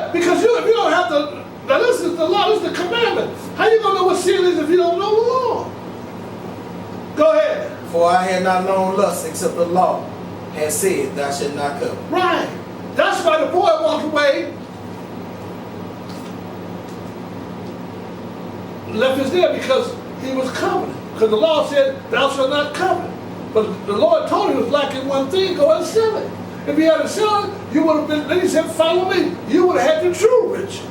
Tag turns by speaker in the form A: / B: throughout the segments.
A: Yeah, because if you don't have to, now this is the law, this is the commandment. How you going to know what sin is if you don't know the law? Go ahead.
B: For I had not known lust except the law had said, thou shalt not covet.
A: Right. That's why the boy walked away, left his there because he was coveting. Because the law said, thou shalt not covet. But the Lord told him he was lacking one thing, go and sell it. If he hadn't sold it, you would have been, then he said, follow me. You would have had the true riches.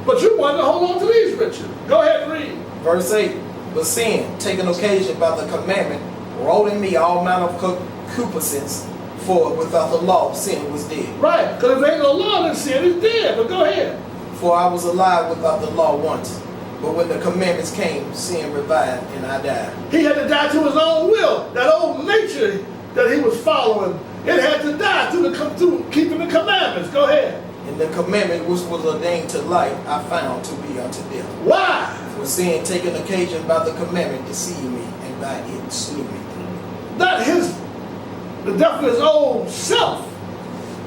A: But you wanted to hold on to these riches. Go ahead and read.
B: Verse 8. But sin, taking occasion by the commandment, wrought in me all manner of concupiscence, for without the law sin was dead.
A: Right, because if there ain't no law, then sin is dead. But go ahead.
B: For I was alive without the law once, but when the commandments came, sin revived, and I died.
A: He had to die to his own will. That old nature that he was following, it had to die through keeping the commandments. Go ahead.
B: And the commandment which was ordained to life, I found to be unto death.
A: Why?
B: For sin, taking occasion by the commandment, deceived me, and by it slew me.
A: The death of his old self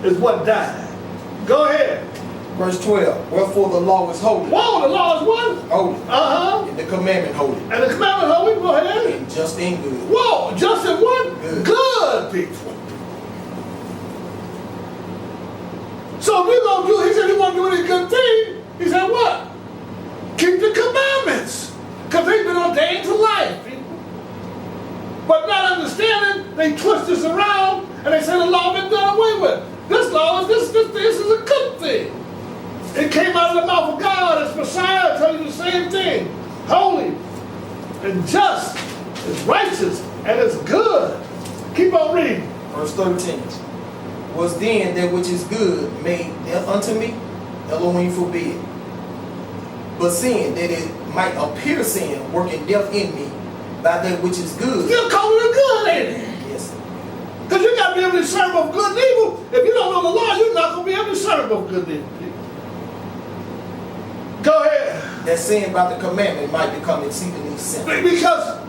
A: is what died. Go ahead.
B: Verse 12. Wherefore the law is holy.
A: Whoa, the law is what?
B: Holy.
A: Uh-huh.
B: And the commandment holy.
A: And the commandment holy, go ahead.
B: And just and good.
A: Whoa, just and what?
B: Good.
A: Good people. So if you're going to do, he said you want to do any good thing, he said what? Keep the commandments. Because they've been ordained to life, people. But not understanding, they twist this around and they say the law been done away with. This law is this is a good thing. It came out of the mouth of God as Messiah, telling you the same thing. Holy and just, it's righteous, and it's good. Keep on reading.
B: Verse 13. Was then that which is good made death unto me? Elohim forbid. But sin, that it might appear sin, working death in me, by that which is good.
A: Still calling it good, ain't it?
B: Yes.
A: Because you got to be able to discern both good and evil. If you don't know the law, you're not going to be able to discern both good and evil. Go ahead.
B: That sin by the commandment might become exceedingly sinful.
A: Because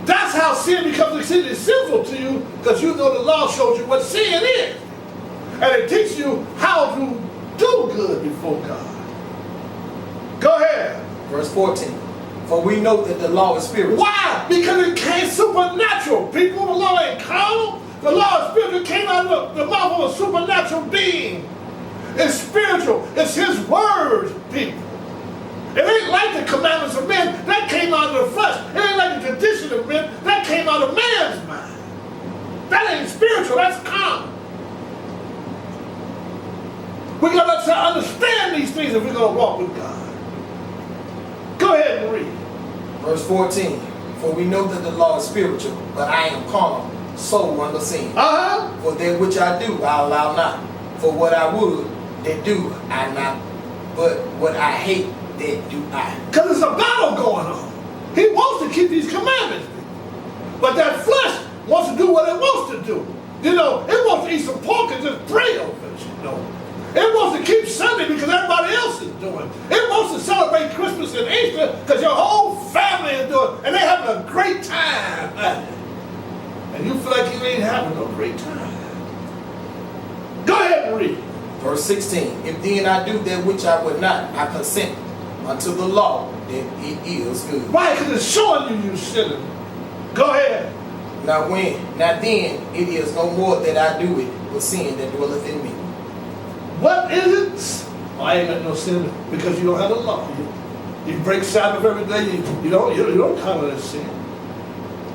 A: that's how sin becomes exceedingly sinful to you, because you know the law shows you what sin is. And it teaches you how to do good before God. Go ahead.
B: Verse 14. For we know that the law is spiritual.
A: Why? Because it came supernatural. People, the law ain't carnal. The law is spiritual. It came out of the mouth of a supernatural being. It's spiritual. It's his word, people. It ain't like the commandments of men. That came out of the flesh. It ain't like the tradition of men. That came out of man's mind. That ain't spiritual. That's carnal. We got to understand these things if we're going to walk with God. Go ahead and read.
B: Verse 14. For we know that the law is spiritual, but I am carnal, soul under sin. For that which I do, I allow not. For what I would, that do I not. But what I hate, that do I.
A: Because there's a battle going on. He wants to keep these commandments. But that flesh wants to do what it wants to do. You know, it wants to eat some pork and just pray over it, you know. It wants to keep Sunday because everybody else is doing it. It wants to celebrate Christmas and Easter because your whole family is doing it. And they're having a great time. And you feel like you ain't having no great time. Go ahead and read.
B: Verse 16. If then I do that which I would not, I consent unto the law that it is good.
A: Why? Because it's showing you sinner. Go ahead.
B: Now then it is no more that I do it, but sin that dwelleth in me.
A: What is it? Oh, I ain't got no sin because you don't have the law. You break Sabbath every day. You don't count it as sin.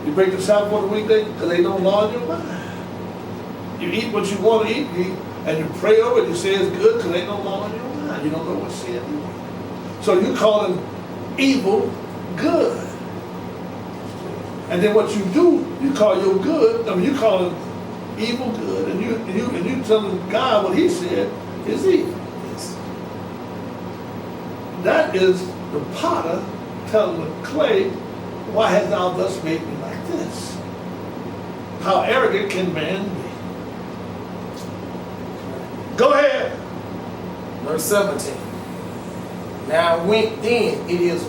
A: You break the Sabbath on the weekday because ain't no law in your mind. You eat what you want to eat, and you pray over it. You say it's good because ain't no law in your mind. You don't know what sin is. So you calling evil good, and then what you do, you call your good. I mean, you calling evil good, and you telling God what He said is evil. That is the potter telling the clay, why hast thou thus made me like this? How arrogant can man be? Go ahead.
B: Verse 17. Now when then it is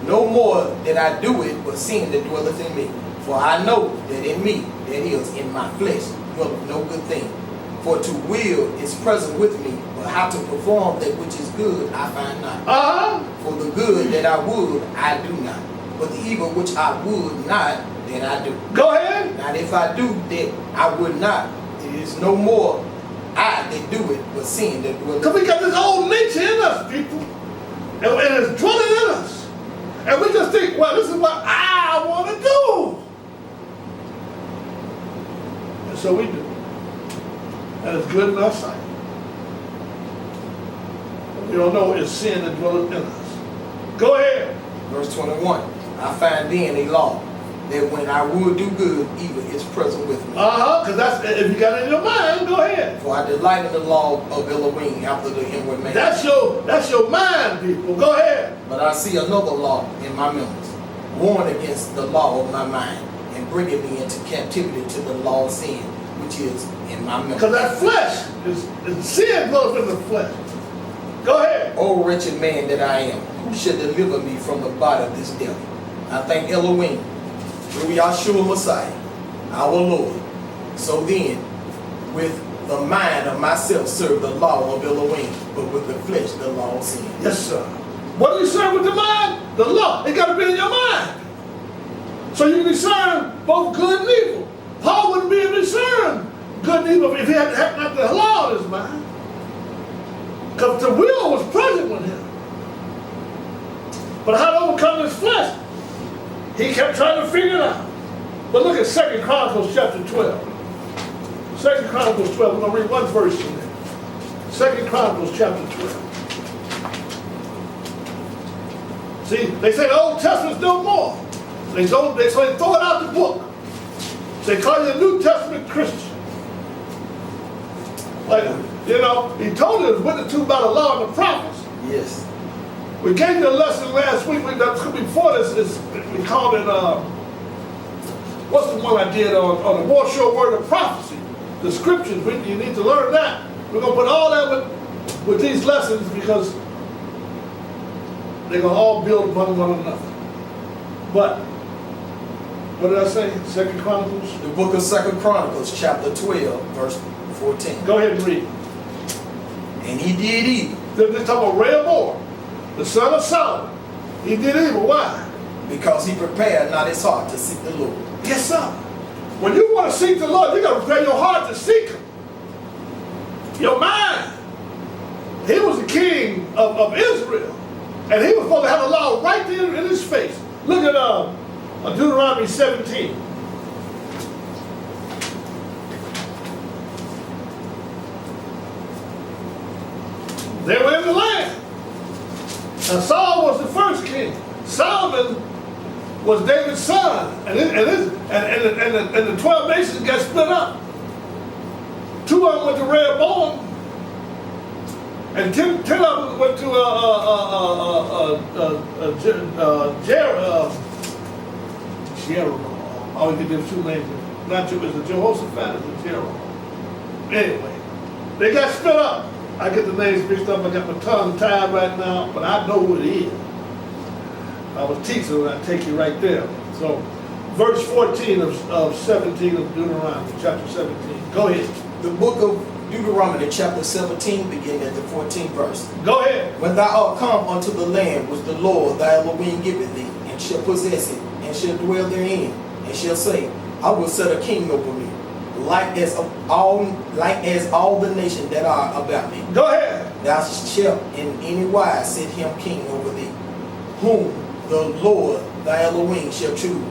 B: no more that I do it, but sin that dwelleth in me. For I know that in me, that is, in my flesh, dwelleth no good thing. For to will is present with me, but But how to perform that which is good, I find not.
A: Uh-huh.
B: For the good that I would, I do not. But the evil which I would not, that I do.
A: Go ahead.
B: Now if I do that I would not, it is no more I that do it, but sin that dwelleth.
A: Because we got this old nature in us, people. And it's dwelling in us. And we just think, well, this is what I want to do. And so we do. And it's good in our sight. But we don't know it's sin that dwelleth in us. Go ahead.
B: Verse 21. I find then a law, that when I would do good, evil is present with me.
A: Because that's, if you got it in your mind, go ahead.
B: For I delight in the law of Elohim after the inward man.
A: That's your mind, people. Go ahead.
B: But I see another law in my members, warring against the law of my mind, and bringing me into captivity to the law of sin, which is in my members.
A: Because that flesh, is sin dwells in the flesh. Go ahead.
B: O wretched man that I am, who shall deliver me from the body of this devil? I thank Elohim, through Yahshua Messiah, our Lord. So then, with the mind of myself serve the law of Elohim, but with the flesh the law of sin.
A: Yes, sir. What do you serve with the mind? The law. It got to be in your mind. So you can discern both good and evil. Paul wouldn't be able to discern good and evil if he had not the law in his mind. Because the will was present with him. But how to overcome his flesh? He kept trying to figure it out. But look at 2 Chronicles chapter 12. 2 Chronicles 12. We're going to read one verse in there. 2 Chronicles chapter 12. See, they say the Old Testament's no more. So they throw it out the book. They call you a New Testament Christian. Like, you know, he told you it was written to by the law and the prophets.
B: Yes.
A: We gave you a lesson last week. Before this, we called it, what's the one I did on the more sure word of prophecy? The scriptures, you need to learn that. We're going to put all that with these lessons because they're going to all build upon one another. But, what did I say? 2 Chronicles?
B: The book of 2 Chronicles, chapter 12, verse 14.
A: Go ahead and read.
B: And he did evil.
A: They're talking about Rehoboam, the son of Solomon. He did evil. Why?
B: Because he prepared not his heart to seek the Lord.
A: Yes, sir. When you want to seek the Lord, you got to prepare your heart to seek Him. Your mind. He was the king of Israel. And he was supposed to have the law right there in his face. Look at Deuteronomy 17. They were in the land. Now Saul was the first king. Solomon was David's son. And the 12 nations got split up. 2 of them went to Rehoboam. And 10 of them went to Jeroboam. All you can do is 2 names. Not it was a Jehoshaphat, it was Jeroboam. Anyway, they got split up. I get the names mixed up. I got my tongue tied right now, but I know who it is. I was teaching, and I take you right there. So, verse 14 of 17 of Deuteronomy, chapter 17. Go ahead.
B: The book of Deuteronomy, chapter 17, beginning at the 14th verse.
A: Go ahead.
B: When thou art come unto the land which the Lord thy Elohim giveth thee, and shall possess it, and shall dwell therein, and shall say, I will set a king over me, like as all the nations that are about me.
A: Go ahead.
B: Thou shalt in any wise set him king over thee, whom the Lord thy Elohim shall choose.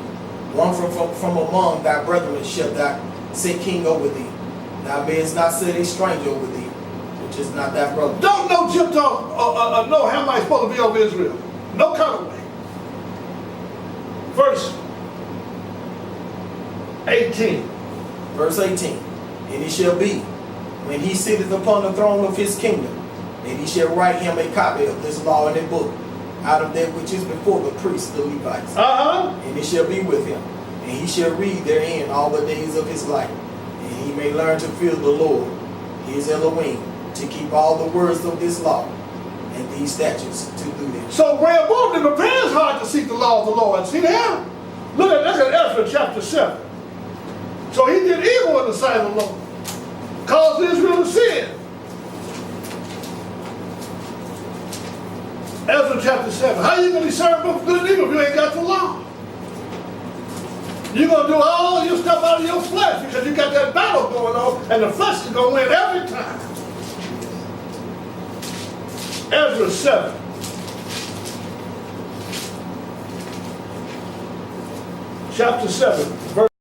B: One from among thy brethren shalt thou set king over thee. Thou mayest not set a stranger over thee, which is not thy brother.
A: Don't no Gentile know how am I supposed to be over Israel. No kind of way. Verse 18.
B: Verse 18. And it shall be, when he sitteth upon the throne of his kingdom, that he shall write him a copy of this law in a book, out of that which is before the priests, the Levites. And it shall be with him, and he shall read therein all the days of his life, and he may learn to fear the Lord, his Elohim, to keep all the words of this law and these statutes to do them.
A: So Rehoboam didn't prepare his heart to seek the law of the Lord. See that? Look at Ezra chapter 7. So he did evil in the sight of the Lord. Caused Israel to sin. Ezra chapter 7. How you going to discern both good and evil if you ain't got the law? You're going to do all your stuff out of your flesh because you got that battle going on and the flesh is going to win every time. Ezra 7. Chapter 7. Verse